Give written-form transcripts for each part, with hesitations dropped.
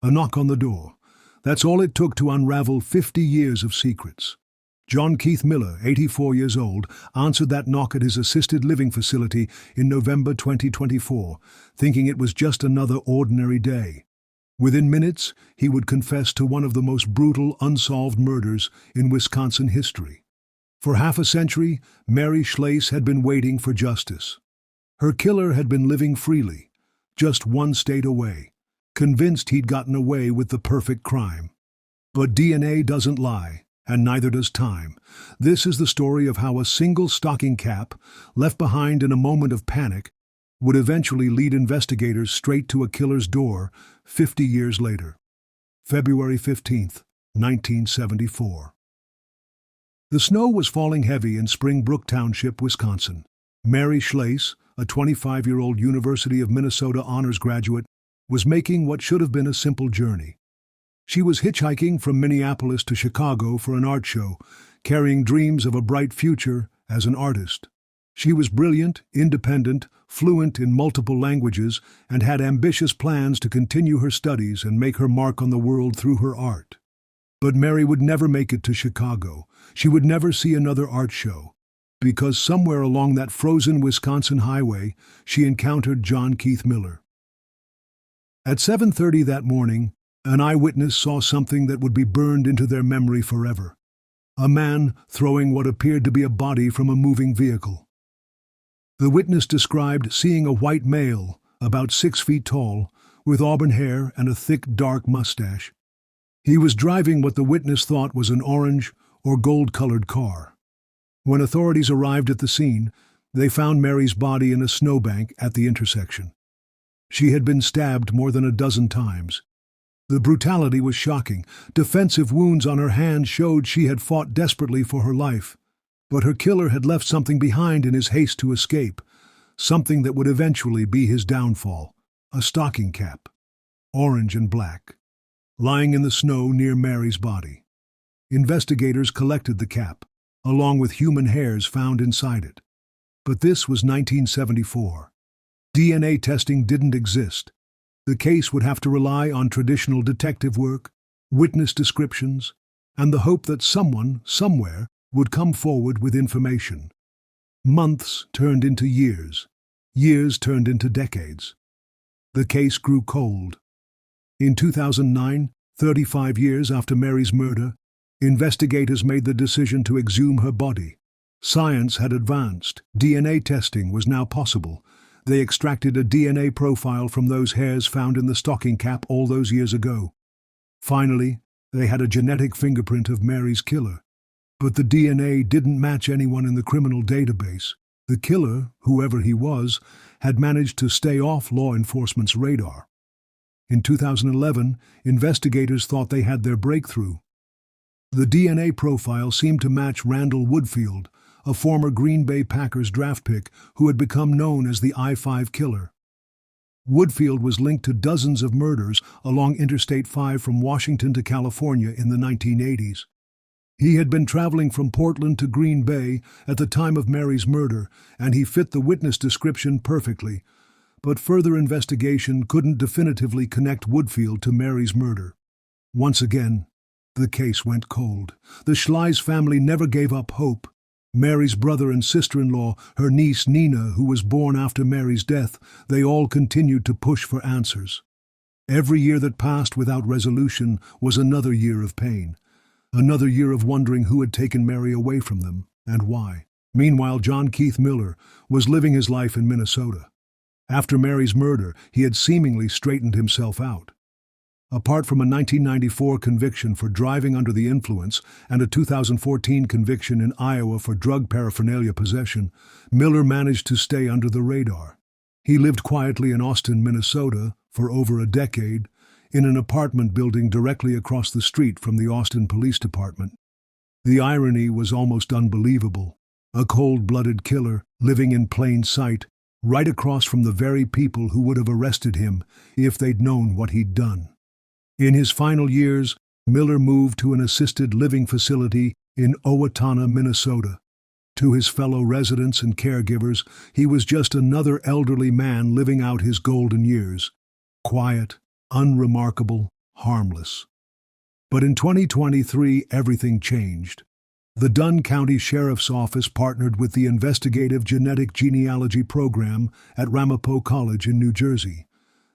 A knock on the door. That's all it took to unravel 50 years of secrets. Jon Keith Miller, 84 years old, answered that knock at his assisted living facility in November 2024, thinking it was just another ordinary day. Within minutes, he would confess to one of the most brutal, unsolved murders in Wisconsin history. For half a century, Mary Schlais had been waiting for justice. Her killer had been living freely, just one state away, convinced he'd gotten away with the perfect crime. But DNA doesn't lie, and neither does time. This is the story of how a single stocking cap, left behind in a moment of panic, would eventually lead investigators straight to a killer's door 50 years later. February 15th, 1974. The snow was falling heavy in Springbrook Township, Wisconsin. Mary Schlais, a 25-year-old University of Minnesota honors graduate, was making what should have been a simple journey. She was hitchhiking from Minneapolis to Chicago for an art show, carrying dreams of a bright future as an artist. She was brilliant, independent, fluent in multiple languages, and had ambitious plans to continue her studies and make her mark on the world through her art. But Mary would never make it to Chicago. She would never see another art show, because somewhere along that frozen Wisconsin highway, she encountered Jon Keith Miller. At 7:30 that morning, an eyewitness saw something that would be burned into their memory forever. A man throwing what appeared to be a body from a moving vehicle. The witness described seeing a white male, about 6 feet tall, with auburn hair and a thick, dark mustache. He was driving what the witness thought was an orange or gold-colored car. When authorities arrived at the scene, they found Mary's body in a snowbank at the intersection. She had been stabbed more than a dozen times. The brutality was shocking. Defensive wounds on her hands showed she had fought desperately for her life. But her killer had left something behind in his haste to escape, something that would eventually be his downfall. A stocking cap, orange and black, lying in the snow near Mary's body. Investigators collected the cap, along with human hairs found inside it. But this was 1974. DNA testing didn't exist. The case would have to rely on traditional detective work, witness descriptions, and the hope that someone, somewhere, would come forward with information. Months turned into years. Years turned into decades. The case grew cold. In 2009, 35 years after Mary's murder, investigators made the decision to exhume her body. Science had advanced. DNA testing was now possible. They extracted a DNA profile from those hairs found in the stocking cap all those years ago. Finally, they had a genetic fingerprint of Mary's killer. But the DNA didn't match anyone in the criminal database. The killer, whoever he was, had managed to stay off law enforcement's radar. In 2011, investigators thought they had their breakthrough. The DNA profile seemed to match Randall Woodfield, a former Green Bay Packers draft pick who had become known as the I-5 killer. Woodfield was linked to dozens of murders along Interstate 5 from Washington to California in the 1980s. He had been traveling from Portland to Green Bay at the time of Mary's murder, and he fit the witness description perfectly. But further investigation couldn't definitively connect Woodfield to Mary's murder. Once again, the case went cold. The Schlais family never gave up hope. Mary's brother and sister-in-law, her niece Nina, who was born after Mary's death, they all continued to push for answers. Every year that passed without resolution was another year of pain. Another year of wondering who had taken Mary away from them, and why. Meanwhile, Jon Keith Miller was living his life in Minnesota. After Mary's murder, he had seemingly straightened himself out. Apart from a 1994 conviction for driving under the influence and a 2014 conviction in Iowa for drug paraphernalia possession, Miller managed to stay under the radar. He lived quietly in Austin, Minnesota, for over a decade, in an apartment building directly across the street from the Austin Police Department. The irony was almost unbelievable. A cold-blooded killer living in plain sight, right across from the very people who would have arrested him if they'd known what he'd done. In his final years, Miller moved to an assisted living facility in Owatonna, Minnesota. To his fellow residents and caregivers, he was just another elderly man living out his golden years. Quiet, unremarkable, harmless. But in 2023, everything changed. The Dunn County Sheriff's Office partnered with the Investigative Genetic Genealogy program at Ramapo College in New Jersey.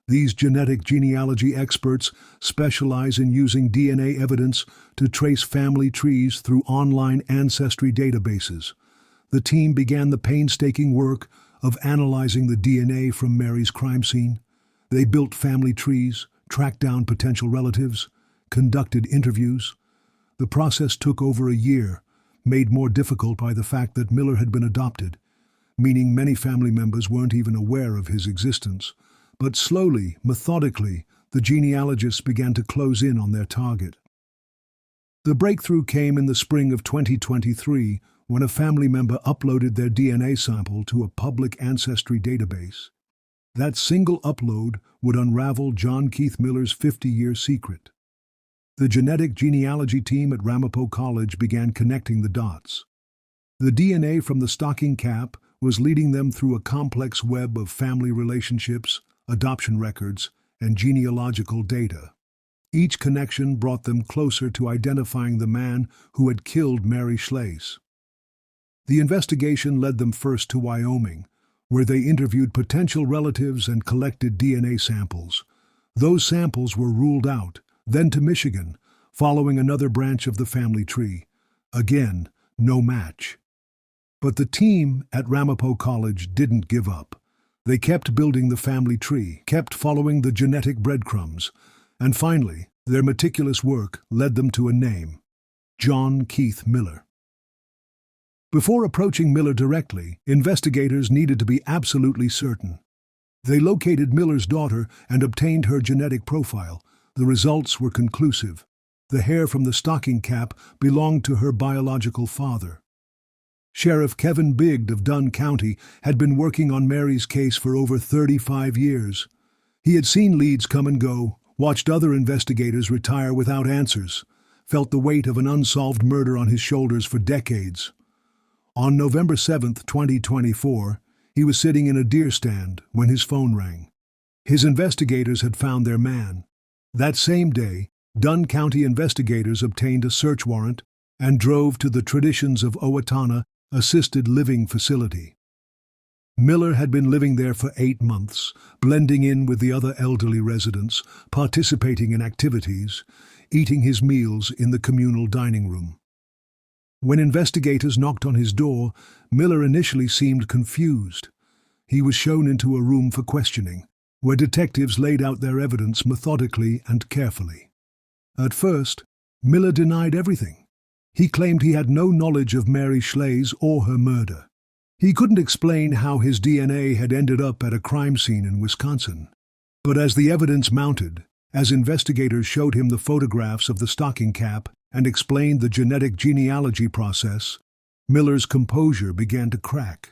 These genetic genealogy experts specialize in using DNA evidence to trace family trees through online ancestry databases. The team began the painstaking work of analyzing the DNA from Mary's crime scene. They built family trees, tracked down potential relatives, conducted interviews. The process took over a year, made more difficult by the fact that Miller had been adopted, meaning many family members weren't even aware of his existence. But slowly, methodically, the genealogists began to close in on their target. The breakthrough came in the spring of 2023 when a family member uploaded their DNA sample to a public ancestry database. That single upload would unravel Jon Keith Miller's 50-year secret. The genetic genealogy team at Ramapo College began connecting the dots. The DNA from the stocking cap was leading them through a complex web of family relationships, adoption records, and genealogical data. Each connection brought them closer to identifying the man who had killed Mary Schlais. The investigation led them first to Wyoming, where they interviewed potential relatives and collected DNA samples. Those samples were ruled out, then to Michigan, following another branch of the family tree. Again, no match. But the team at Ramapo College didn't give up. They kept building the family tree, kept following the genetic breadcrumbs, and finally, their meticulous work led them to a name: Jon Keith Miller. Before approaching Miller directly, investigators needed to be absolutely certain. They located Miller's daughter and obtained her genetic profile. The results were conclusive. The hair from the stocking cap belonged to her biological father. Sheriff Kevin Bigg of Dunn County had been working on Mary's case for over 35 years. He had seen leads come and go, watched other investigators retire without answers, felt the weight of an unsolved murder on his shoulders for decades. On November 7, 2024, he was sitting in a deer stand when his phone rang. His investigators had found their man. That same day, Dunn County investigators obtained a search warrant and drove to the Traditions of Owatonna assisted living facility. Miller had been living there for 8 months, blending in with the other elderly residents, participating in activities, eating his meals in the communal dining room. When investigators knocked on his door, Miller initially seemed confused. He was shown into a room for questioning, where detectives laid out their evidence methodically and carefully. At first, Miller denied everything. He claimed he had no knowledge of Mary Schlais or her murder. He couldn't explain how his DNA had ended up at a crime scene in Wisconsin. But as the evidence mounted, as investigators showed him the photographs of the stocking cap and explained the genetic genealogy process, Miller's composure began to crack.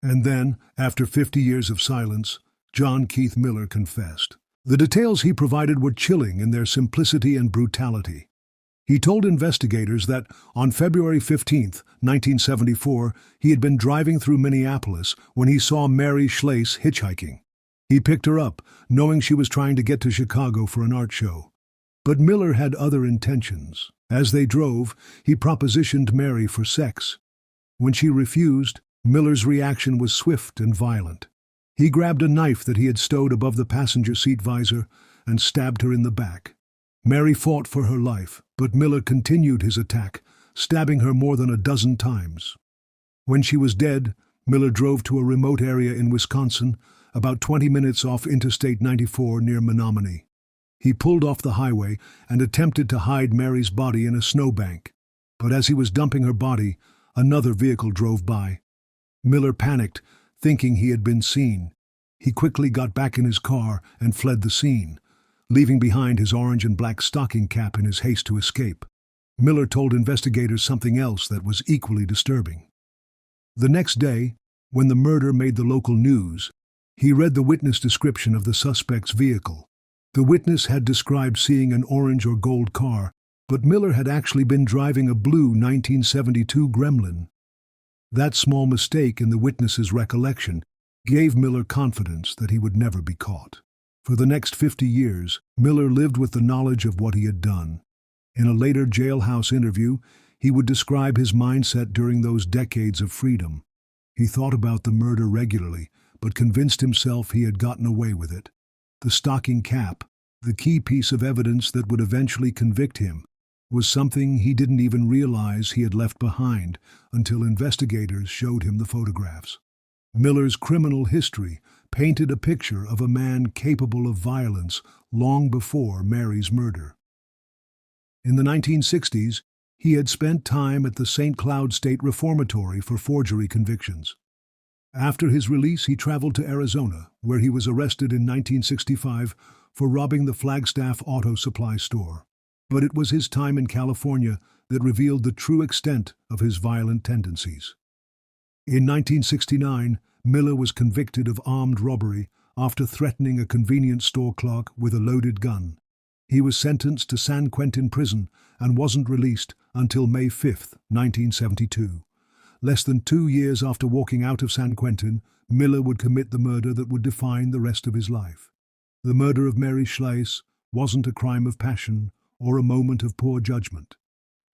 And then, after 50 years of silence, Jon Keith Miller confessed. The details he provided were chilling in their simplicity and brutality. He told investigators that on February 15, 1974, he had been driving through Minneapolis when he saw Mary Schlais hitchhiking. He picked her up, knowing she was trying to get to Chicago for an art show. But Miller had other intentions. As they drove, he propositioned Mary for sex. When she refused, Miller's reaction was swift and violent. He grabbed a knife that he had stowed above the passenger seat visor and stabbed her in the back. Mary fought for her life, but Miller continued his attack, stabbing her more than a dozen times. When she was dead, Miller drove to a remote area in Wisconsin, about 20 minutes off Interstate 94 near Menominee. He pulled off the highway and attempted to hide Mary's body in a snowbank. But as he was dumping her body, another vehicle drove by. Miller panicked, thinking he had been seen. He quickly got back in his car and fled the scene, leaving behind his orange and black stocking cap in his haste to escape. Miller told investigators something else that was equally disturbing. The next day, when the murder made the local news, he read the witness description of the suspect's vehicle. The witness had described seeing an orange or gold car, but Miller had actually been driving a blue 1972 Gremlin. That small mistake in the witness's recollection gave Miller confidence that he would never be caught. For the next 50 years, Miller lived with the knowledge of what he had done. In a later jailhouse interview, he would describe his mindset during those decades of freedom. He thought about the murder regularly, but convinced himself he had gotten away with it. The stocking cap, the key piece of evidence that would eventually convict him, was something he didn't even realize he had left behind until investigators showed him the photographs. Miller's criminal history painted a picture of a man capable of violence long before Mary's murder. In the 1960s, he had spent time at the St. Cloud State Reformatory for forgery convictions. After his release, he traveled to Arizona, where he was arrested in 1965 for robbing the Flagstaff Auto Supply store. But it was his time in California that revealed the true extent of his violent tendencies. In 1969, Miller was convicted of armed robbery after threatening a convenience store clerk with a loaded gun. He was sentenced to San Quentin prison and wasn't released until May 5, 1972. Less than 2 years after walking out of San Quentin, Miller would commit the murder that would define the rest of his life. The murder of Mary Schlais wasn't a crime of passion or a moment of poor judgment.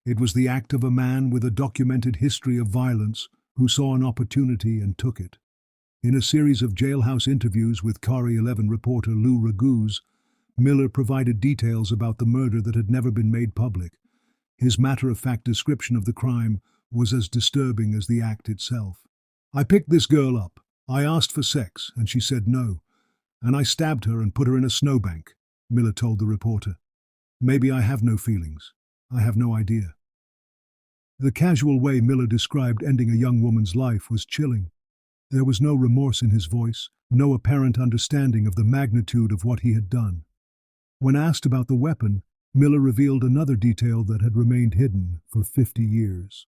It was the act of a man with a documented history of violence who saw an opportunity and took it. In a series of jailhouse interviews with Kari 11 reporter Lou Raguse, Miller provided details about the murder that had never been made public. His matter-of-fact description of the crime was as disturbing as the act itself. "I picked this girl up. I asked for sex, and she said no. And I stabbed her and put her in a snowbank," Miller told the reporter. "Maybe I have no feelings. I have no idea." The casual way Miller described ending a young woman's life was chilling. There was no remorse in his voice, no apparent understanding of the magnitude of what he had done. When asked about the weapon, Miller revealed another detail that had remained hidden for 50 years.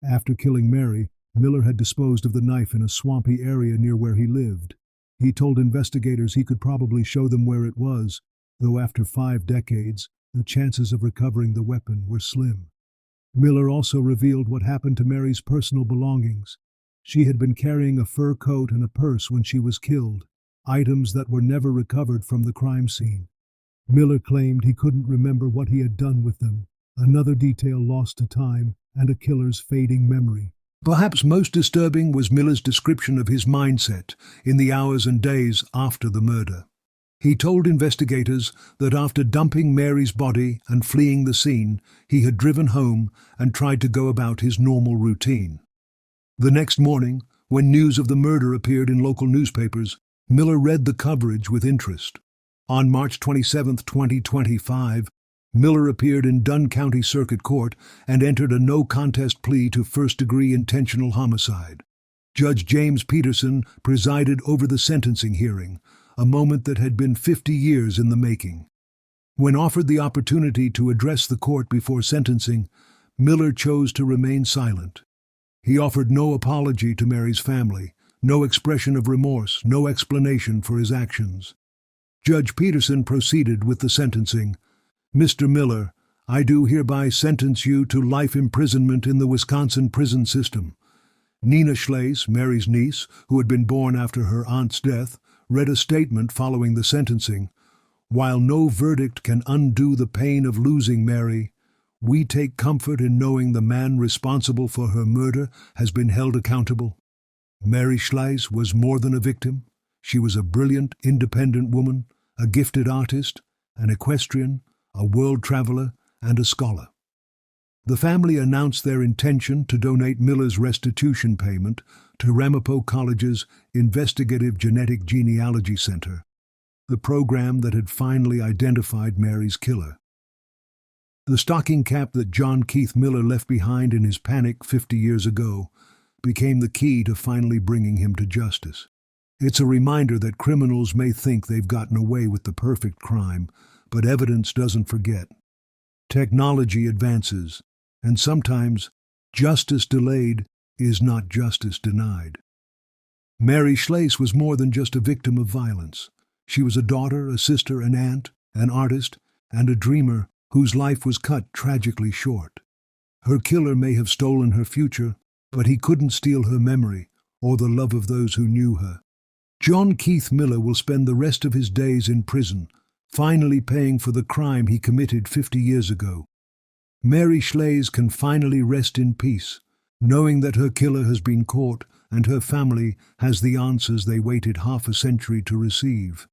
After killing Mary, Miller had disposed of the knife in a swampy area near where he lived. He told investigators he could probably show them where it was, though after 5 decades, the chances of recovering the weapon were slim. Miller also revealed what happened to Mary's personal belongings. She had been carrying a fur coat and a purse when she was killed, items that were never recovered from the crime scene. Miller claimed he couldn't remember what he had done with them, another detail lost to time and a killer's fading memory. Perhaps most disturbing was Miller's description of his mindset in the hours and days after the murder. He told investigators that after dumping Mary's body and fleeing the scene, he had driven home and tried to go about his normal routine. The next morning, when news of the murder appeared in local newspapers, Miller read the coverage with interest. On March 27, 2025, Miller appeared in Dunn County Circuit Court and entered a no-contest plea to first-degree intentional homicide. Judge James Peterson presided over the sentencing hearing, a moment that had been 50 years in the making. When offered the opportunity to address the court before sentencing, Miller chose to remain silent. He offered no apology to Mary's family, no expression of remorse, no explanation for his actions. Judge Peterson proceeded with the sentencing. "Mr. Miller, I do hereby sentence you to life imprisonment in the Wisconsin prison system." Nina Schlais, Mary's niece, who had been born after her aunt's death, read a statement following the sentencing. "While no verdict can undo the pain of losing Mary, we take comfort in knowing the man responsible for her murder has been held accountable." Mary Schlais was more than a victim. She was a brilliant, independent woman, a gifted artist, an equestrian, a world traveler, and a scholar. The family announced their intention to donate Miller's restitution payment to Ramapo College's Investigative Genealogy Center, the program that had finally identified Mary's killer. The stocking cap that Jon Keith Miller left behind in his panic 50 years ago became the key to finally bringing him to justice. It's a reminder that criminals may think they've gotten away with the perfect crime, but evidence doesn't forget. Technology advances, and sometimes justice delayed is not justice denied. Mary Schlais was more than just a victim of violence. She was a daughter, a sister, an aunt, an artist, and a dreamer whose life was cut tragically short. Her killer may have stolen her future, but he couldn't steal her memory or the love of those who knew her. Jon Keith Miller will spend the rest of his days in prison, finally paying for the crime he committed 50 years ago. Mary Schlais can finally rest in peace, knowing that her killer has been caught and her family has the answers they waited half a century to receive.